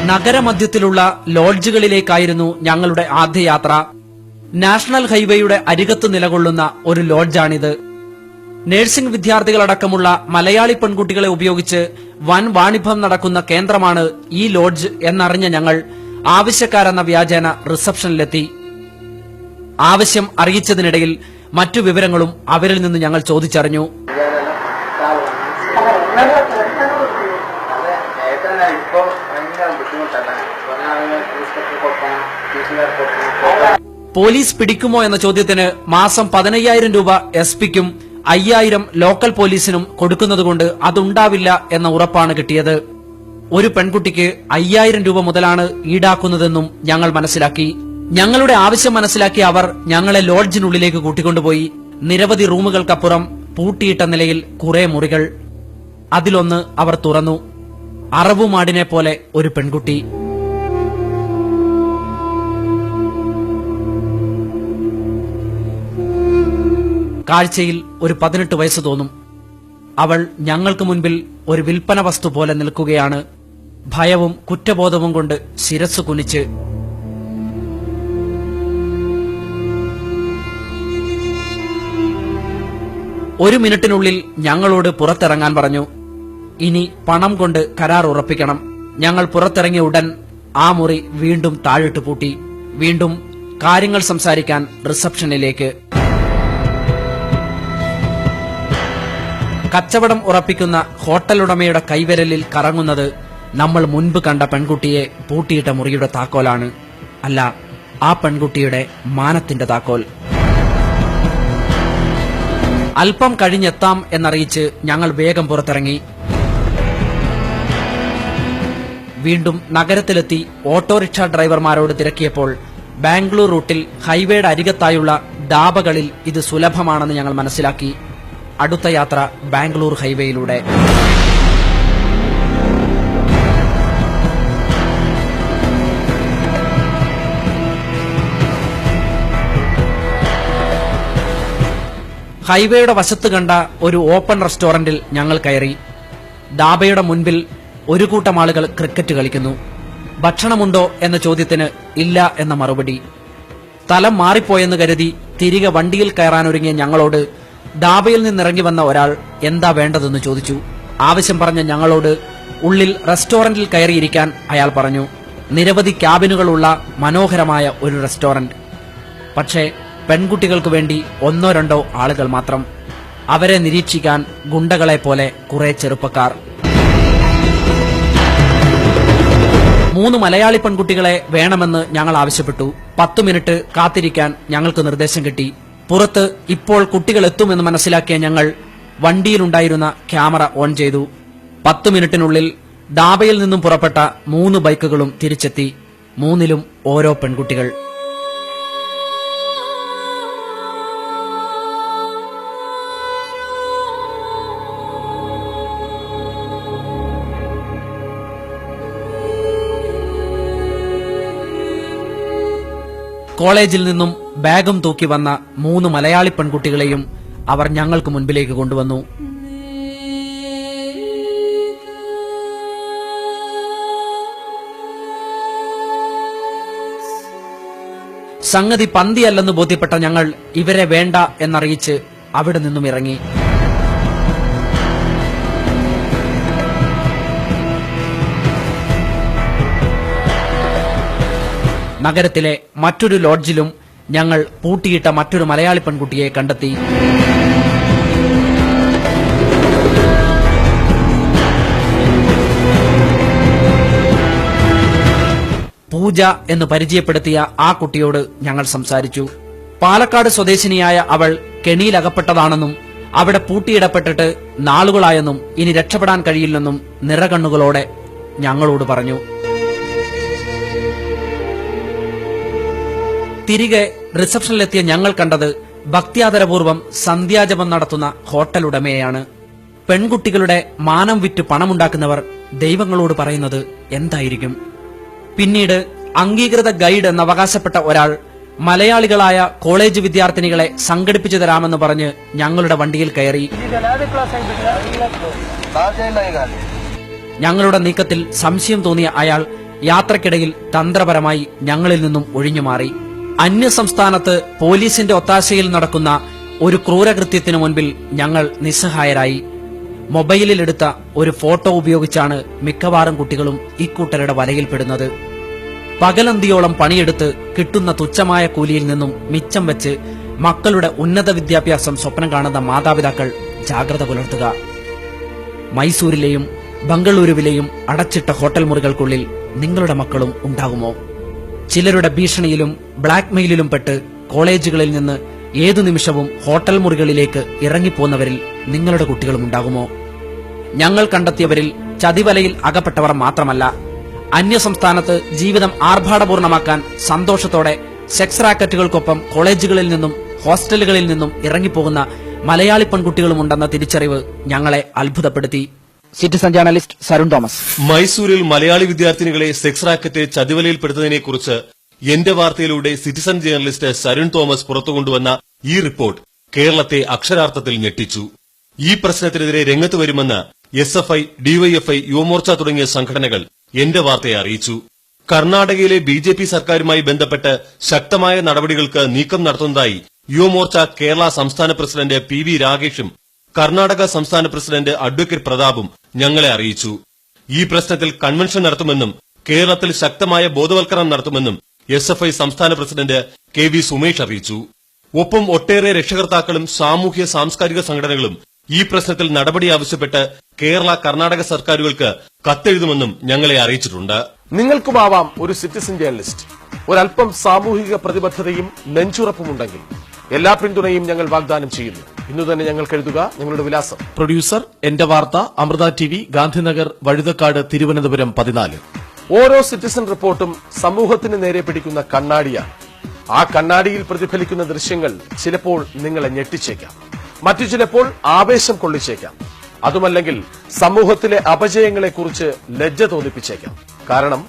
നഗരമധ്യത്തിലുള്ള ലോഡ്ജുകളിലേക്കായിരുന്നു ഞങ്ങളുടെ ആദ്യ യാത്ര. നാഷണൽ ഹൈവേയുടെ അരികത്ത് നിലകൊള്ളുന്ന ഒരു ലോഡ്ജാണിത്. നഴ്സിംഗ് വിദ്യാർത്ഥികളടക്കമുള്ള മലയാളി പെൺകുട്ടികളെ ഉപയോഗിച്ച് വൻ വാണിഭം നടക്കുന്ന കേന്ദ്രമാണ് ഈ ലോഡ്ജ് എന്നറിഞ്ഞ ഞങ്ങൾ ആവശ്യക്കാരെന്ന വ്യാജേന റിസപ്ഷനിലെത്തി. ആവശ്യം അറിയിച്ചതിനിടയിൽ മറ്റു വിവരങ്ങളും അവരിൽ നിന്ന് ഞങ്ങൾ ചോദിച്ചറിഞ്ഞു. പോലീസ് പിടിക്കുമോ എന്ന ചോദ്യത്തിന് മാസം 15,000 രൂപ SP-ക്കും 5,000 ലോക്കൽ പോലീസിനും കൊടുക്കുന്നതുകൊണ്ട് അതുണ്ടാവില്ല എന്ന ഉറപ്പാണ് കിട്ടിയത്. ഒരു പെൺകുട്ടിക്ക് 5,000 രൂപ മുതലാണ് ഈടാക്കുന്നതെന്നും ഞങ്ങൾ മനസ്സിലാക്കി. ഞങ്ങളുടെ ആവശ്യം മനസ്സിലാക്കിയ അവർ ഞങ്ങളെ ലോഡ്ജിനുള്ളിലേക്ക് കൂട്ടിക്കൊണ്ടുപോയി. നിരവധി റൂമുകൾക്കപ്പുറം പൂട്ടിയിട്ട നിലയിൽ കുറെ മുറികൾ. അതിലൊന്ന് അവർ തുറന്നു. അറവുമാടിനെ പോലെ ഒരു പെൺകുട്ടി. കാഴ്ചയിൽ ഒരു 18 വയസ്സ് തോന്നും. അവൾ ഞങ്ങൾക്ക് മുൻപിൽ ഒരു വിൽപ്പന വസ്തു പോലെ നിൽക്കുകയാണ്. ഭയവും കുറ്റബോധവും കൊണ്ട് ശിരസ്സു കുനിച്ച്. ഒരു മിനിറ്റിനുള്ളിൽ ഞങ്ങളോട് പുറത്തിറങ്ങാൻ പറഞ്ഞു. ഇനി പണം കൊണ്ട് കരാർ ഉറപ്പിക്കണം. ഞങ്ങൾ പുറത്തിറങ്ങിയ ഉടൻ ആ മുറി വീണ്ടും താഴിട്ട് പൂട്ടി. വീണ്ടും കാര്യങ്ങൾ സംസാരിക്കാൻ റിസപ്ഷനിലേക്ക്. കച്ചവടം ഉറപ്പിക്കുന്ന ഹോട്ടലുടമയുടെ കൈവിരലിൽ കറങ്ങുന്നത് നമ്മൾ മുൻപ് കണ്ട പെൺകുട്ടിയെ പൂട്ടിയിട്ട മുറിയുടെ താക്കോലാണ്. അല്ല, ആ പെൺകുട്ടിയുടെ മാനത്തിന്റെ താക്കോൽ. അല്പം കഴിഞ്ഞെത്താം എന്നറിയിച്ച് ഞങ്ങൾ വേഗം പുറത്തിറങ്ങി. വീണ്ടും നഗരത്തിലെത്തി ഓട്ടോറിക്ഷ ഡ്രൈവർമാരോട് തിരക്കിയപ്പോൾ ബാംഗ്ലൂർ റൂട്ടിൽ ഹൈവേയുടെ അരികത്തായുള്ള ഡാബകളിൽ ഇത് സുലഭമാണെന്ന് ഞങ്ങൾ മനസ്സിലാക്കി. അടുത്ത യാത്ര ബാംഗ്ലൂർ ഹൈവേയിലൂടെ. ഹൈവേയുടെ വശത്ത് കണ്ട ഒരു ഓപ്പൺ റെസ്റ്റോറന്റിൽ ഞങ്ങൾ കയറി. ഡാബയുടെ മുൻപിൽ ഒരു കൂട്ടം ആളുകൾ ക്രിക്കറ്റ് കളിക്കുന്നു. ഭക്ഷണമുണ്ടോ എന്ന ചോദ്യത്തിന് ഇല്ല എന്ന മറുപടി. സ്ഥലം മാറിപ്പോയെന്ന് കരുതി തിരികെ വണ്ടിയിൽ കയറാനൊരുങ്ങിയ ഞങ്ങളോട് ഡാബയിൽ നിന്നിറങ്ങി വന്ന ഒരാൾ എന്താ വേണ്ടതെന്ന് ചോദിച്ചു. ആവശ്യം പറഞ്ഞ ഞങ്ങളോട് ഉള്ളിൽ റെസ്റ്റോറന്റിൽ കയറിയിരിക്കാൻ അയാൾ പറഞ്ഞു. നിരവധി ക്യാബിനുകളുള്ള മനോഹരമായ ഒരു റെസ്റ്റോറന്റ്. പക്ഷേ പെൺകുട്ടികൾക്ക് വേണ്ടി 1-2 ആളുകൾ മാത്രം. അവരെ നിരീക്ഷിക്കാൻ ഗുണ്ടകളെ പോലെ കുറെ ചെറുപ്പക്കാർ. 3 മലയാളി പെൺകുട്ടികളെ വേണമെന്ന് ഞങ്ങൾ ആവശ്യപ്പെട്ടു. 10 മിനിറ്റ് കാത്തിരിക്കാൻ ഞങ്ങൾക്ക് നിർദ്ദേശം കിട്ടി. പുറത്ത് ഇപ്പോൾ കുട്ടികൾ എത്തുമെന്ന് മനസ്സിലാക്കിയ ഞങ്ങൾ വണ്ടിയിലുണ്ടായിരുന്ന ക്യാമറ ഓൺ ചെയ്തു. 10 മിനിറ്റിനുള്ളിൽ ഡാബയിൽ നിന്നും പുറപ്പെട്ട 3 ബൈക്കുകളും തിരിച്ചെത്തി. 3ലും ഓരോ പെൺകുട്ടികൾ. കോളേജിൽ നിന്നും ബാഗും തൂക്കി വന്ന 3 മലയാളി പെൺകുട്ടികളെയും അവർ ഞങ്ങൾക്ക് മുൻപിലേക്ക് കൊണ്ടുവന്നു. സംഗതി പന്തിയല്ലെന്ന് ബോധ്യപ്പെട്ട ഞങ്ങൾ ഇവരെ വേണ്ട എന്നറിയിച്ച് അവിടെ നിന്നും ഇറങ്ങി. നഗരത്തിലെ മറ്റൊരു ലോഡ്ജിലും ഞങ്ങൾ പൂട്ടിയിട്ട മറ്റൊരു മലയാളി പെൺകുട്ടിയെ കണ്ടെത്തി. പൂജ എന്ന് പരിചയപ്പെടുത്തിയ ആ കുട്ടിയോട് ഞങ്ങൾ സംസാരിച്ചു. പാലക്കാട് സ്വദേശിനിയായ അവൾ കെണിയിലകപ്പെട്ടതാണെന്നും അവിടെ പൂട്ടിയിടപ്പെട്ടിട്ട് നാളുകളായെന്നും ഇനി രക്ഷപ്പെടാൻ കഴിയില്ലെന്നും നിറകണ്ണുകളോടെ ഞങ്ങളോട് പറഞ്ഞു. തിരികെ റിസപ്ഷനിലെത്തിയ ഞങ്ങൾ കണ്ടത് ഭക്തിയാദരപൂർവ്വം സന്ധ്യാജപം നടത്തുന്ന ഹോട്ടലുടമയെയാണ്. പെൺകുട്ടികളുടെ മാനം വിറ്റ് പണമുണ്ടാക്കുന്നവർ ദൈവങ്ങളോട് പറയുന്നത് എന്തായിരിക്കും? പിന്നീട് അംഗീകൃത ഗൈഡ് എന്നവകാശപ്പെട്ട ഒരാൾ മലയാളികളായ കോളേജ് വിദ്യാർത്ഥിനികളെ സംഘടിപ്പിച്ചു തരാമെന്ന് പറഞ്ഞ് ഞങ്ങളുടെ വണ്ടിയിൽ കയറി. ഞങ്ങളുടെ നീക്കത്തിൽ സംശയം തോന്നിയ അയാൾ യാത്രക്കിടയിൽ തന്ത്രപരമായി ഞങ്ങളിൽ നിന്നും ഒഴിഞ്ഞുമാറി. അന്യസംസ്ഥാനത്ത് പോലീസിന്റെ ഒത്താശയിൽ നടക്കുന്ന ഒരു ക്രൂരകൃത്യത്തിനു മുൻപിൽ ഞങ്ങൾ നിസ്സഹായരായി. മൊബൈലിലെടുത്ത ഒരു ഫോട്ടോ ഉപയോഗിച്ചാണ് മിക്കവാറും കുട്ടികളും ഇക്കൂട്ടരുടെ വലയിൽപ്പെടുന്നത്. പകലന്തിയോളം പണിയെടുത്ത് കിട്ടുന്ന തുച്ഛമായ കൂലിയിൽ നിന്നും മിച്ചം വെച്ച് മക്കളുടെ ഉന്നത വിദ്യാഭ്യാസം സ്വപ്നം കാണുന്ന മാതാപിതാക്കൾ ജാഗ്രത പുലർത്തുക. മൈസൂരിലെയും ബംഗളൂരുവിലെയും അടച്ചിട്ട ഹോട്ടൽ മുറികൾക്കുള്ളിൽ നിങ്ങളുടെ മക്കളും ഉണ്ടാകുമോ? ചിലരുടെ ഭീഷണിയിലും ബ്ലാക്ക്മെയിലിലും പെട്ട് കോളേജുകളിൽ നിന്ന് ഏതു നിമിഷവും ഹോട്ടൽ മുറികളിലേക്ക് ഇറങ്ങിപ്പോന്നവരിൽ നിങ്ങളുടെ കുട്ടികളും ഉണ്ടാകുമോ? ഞങ്ങൾ കണ്ടെത്തിയവരിൽ ചതിവലയിൽ അകപ്പെട്ടവർ മാത്രമല്ല, അന്യസംസ്ഥാനത്ത് ജീവിതം ആർഭാടപൂർണമാക്കാൻ സന്തോഷത്തോടെ സെക്സ് റാക്കറ്റുകൾക്കൊപ്പം കോളേജുകളിൽ നിന്നും ഹോസ്റ്റലുകളിൽ നിന്നും ഇറങ്ങിപ്പോകുന്ന മലയാളി പെൺകുട്ടികളുമുണ്ടെന്ന തിരിച്ചറിവ് ഞങ്ങളെ അത്ഭുതപ്പെടുത്തി. Citizen journalist Sarun Thomas. മൈസൂരിൽ മലയാളി വിദ്യാർത്ഥിനികളെ സെക്സ് റാക്കറ്റ് ചതിവലയിൽപ്പെടുത്തുന്നതിനെക്കുറിച്ച് എന്റെ വാർത്തയിലൂടെ സിറ്റിസൺ ജേർണലിസ്റ്റ് സരുൺ തോമസ് പുറത്തുകൊണ്ടുവന്ന ഈ റിപ്പോർട്ട് കേരളത്തെ അക്ഷരാർത്ഥത്തിൽ ഞെട്ടിച്ചു. ഈ പ്രശ്നത്തിനെതിരെ രംഗത്ത് വരുമെന്ന് SFI, DYFI, യുവമോർച്ച തുടങ്ങിയ സംഘടനകൾ എന്റെ വാർത്തയെ അറിയിച്ചു. കർണാടകയിലെ BJP സർക്കാരുമായി ബന്ധപ്പെട്ട് ശക്തമായ നടപടികൾക്ക് നീക്കം നടത്തുന്നതായി യുവമോർച്ച കേരള സംസ്ഥാന പ്രസിഡന്റ് PV രാഗേഷും കർണാടക സംസ്ഥാന പ്രസിഡന്റ് അഡ്വക്കേറ്റ് പ്രതാപും ഞങ്ങളെ അറിയിച്ചു. ഈ പ്രശ്നത്തിൽ കൺവെൻഷൻ നടത്തുമെന്നും കേരളത്തിൽ ശക്തമായ ബോധവൽക്കരണം നടത്തുമെന്നും SFI സംസ്ഥാന പ്രസിഡന്റ് KV സുമേഷ് അറിയിച്ചു. ഒപ്പം ഒട്ടേറെ രക്ഷകർത്താക്കളും സാമൂഹ്യ സാംസ്കാരിക സംഘടനകളും ഈ പ്രശ്നത്തിൽ നടപടി ആവശ്യപ്പെട്ട് കേരള കർണാടക സർക്കാരുകൾക്ക് കത്തെഴുതുമെന്നും ഞങ്ങളെ അറിയിച്ചിട്ടുണ്ട്. നിങ്ങൾക്കുമാവാം ഒരു സിറ്റിസൺ ജേർണലിസ്റ്റ്. ഒരൽപ്പം സാമൂഹിക പ്രതിബദ്ധതയും നെഞ്ചുറപ്പുമുണ്ടെങ്കിൽ എല്ലാ പിന്തുണയും ഞങ്ങൾ വാഗ്ദാനം ചെയ്യുന്നു. ഇന്നു തന്നെ ഞങ്ങൾക്ക് എഴുതുക. ഞങ്ങളുടെ വിലാസം: പ്രൊഡ്യൂസർ, എന്റെ വാർത്ത, അമൃത TV, ഗാന്ധിനഗർ, വഴുതക്കാട്, തിരുവനന്തപുരം 14. ഓരോ സിറ്റിസൺ റിപ്പോർട്ടും സമൂഹത്തിന് നേരെ പിടിക്കുന്ന കണ്ണാടിയാണ്. ആ കണ്ണാടിയിൽ പ്രതിഫലിക്കുന്ന ദൃശ്യങ്ങൾ ചിലപ്പോൾ നിങ്ങളെ ഞെട്ടിച്ചേക്കാം, മറ്റു ചിലപ്പോൾ ആവേശം കൊള്ളിച്ചേക്കാം. അതുമല്ലെങ്കിൽ സമൂഹത്തിലെ അപജയങ്ങളെക്കുറിച്ച് ലജ്ജ തോന്നിപ്പിച്ചേക്കാം. കാരണം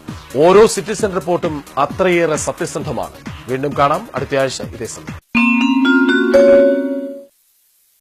ഓരോ സിറ്റിസൺ റിപ്പോർട്ടും അത്രയേറെ സത്യസന്ധമാണ്. വീണ്ടും കാണാം അടുത്തയാഴ്ച ഇതേ സമയം.